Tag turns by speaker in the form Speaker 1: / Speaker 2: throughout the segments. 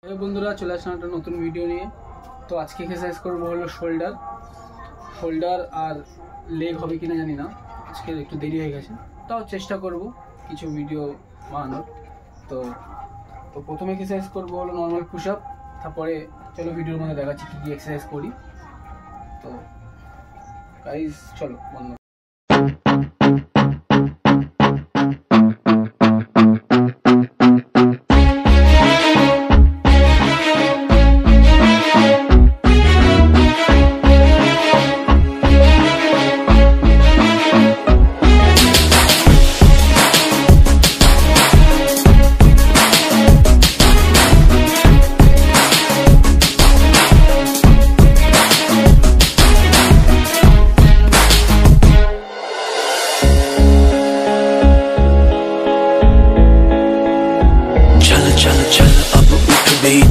Speaker 1: Hello বন্ধুরা, চলে আসলাম একটা নতুন ভিডিও নিয়ে। তো আজকে এক্সারসাইজ করবো হলো শোল্ডার আর লেগ হবে কিনা জানি না, আজকে একটু দেরি হয়ে গেছে, তাও চেষ্টা করব কিছু ভিডিও বানানোর। তো প্রথমে এক্সারসাইজ করবো হলো নর্মাল পুশ আপ, তারপরে চলো ভিডিওর মধ্যে দেখাচ্ছি কী কী এক্সারসাইজ করি। তো গাইস চলো বন্ধু।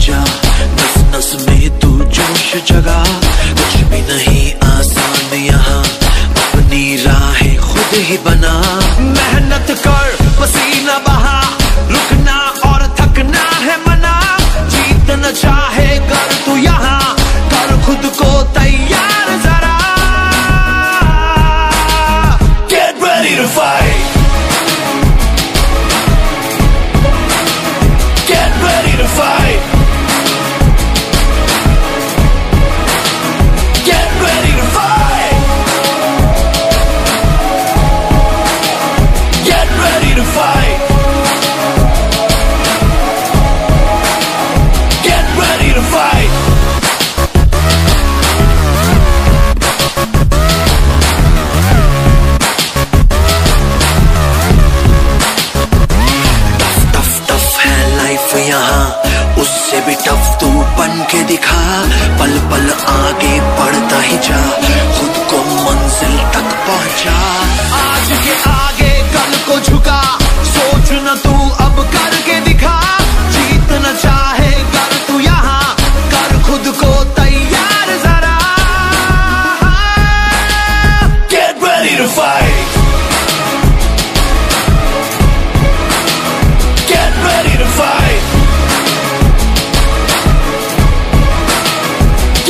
Speaker 2: जा नस नस में तू जोश जगा, कुछ भी नहीं आसान यहाँ, अपनी राहें खुद ही बना। मेहनत कर पसीना बहा, रुकना और थकना है मना, जीतना चाहे कर तू यहाँ, कर खुद को तैयार जरा। Get ready to fight, get ready to fight, get ready to fight, get ready to fight, get ready to fight. Tough tough है लाइफ यहाँ, उससे भी टफ तू बन के दिखा, पल पल आगे बढ़ता ही जा, खुद को मंजिल तक पहुंचा। आज के आगे कल को झुका, सोच न तू अब करके दिखा, जीतना चाहे कर तू यहाँ, कर खुद को तैयार जरा। Get ready to fight, get ready to fight,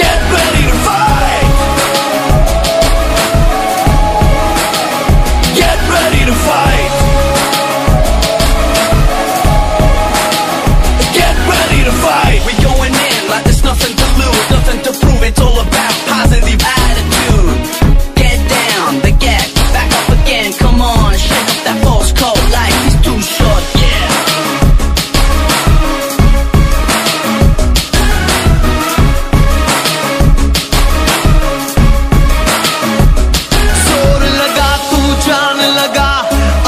Speaker 2: get ready to fight, get ready to fight, get ready to fight. We going in like there's nothing to lose, nothing to prove, it's all about positive attitude. Get down, then get back up again, come on, shake up that false coat, life is too short, yeah. जोर लगा तू जान लगा,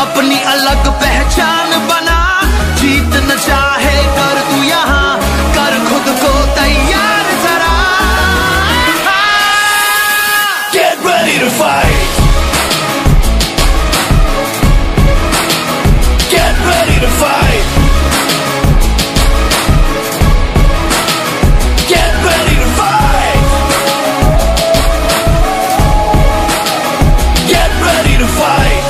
Speaker 2: अपनी अलग पहचान बना, जीतना चाहे कर तू यहाँ, कर खुद को तैयार जरा। Get ready to fight, get ready to fight, get ready to fight, get ready to fight,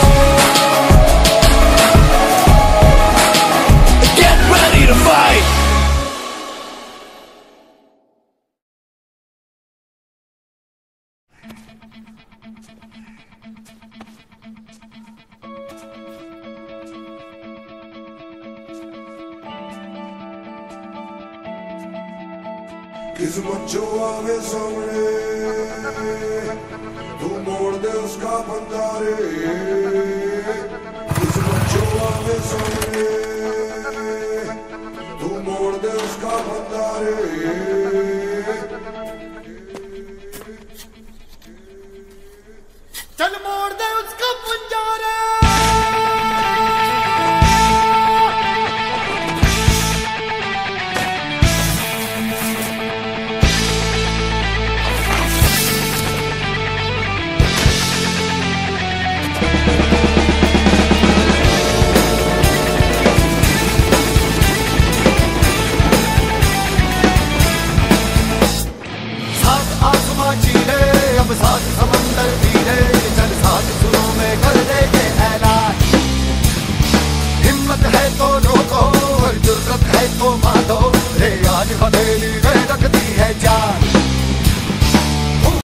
Speaker 2: get ready to fight.
Speaker 3: किस्मत जो आवे सामने तू मोड़ दे उसका बंदारे, किस्मत जो आवे सामने तू मोड़ दे उसका बंदारे। चल मोड़ दे उसका बंजारे। हथेली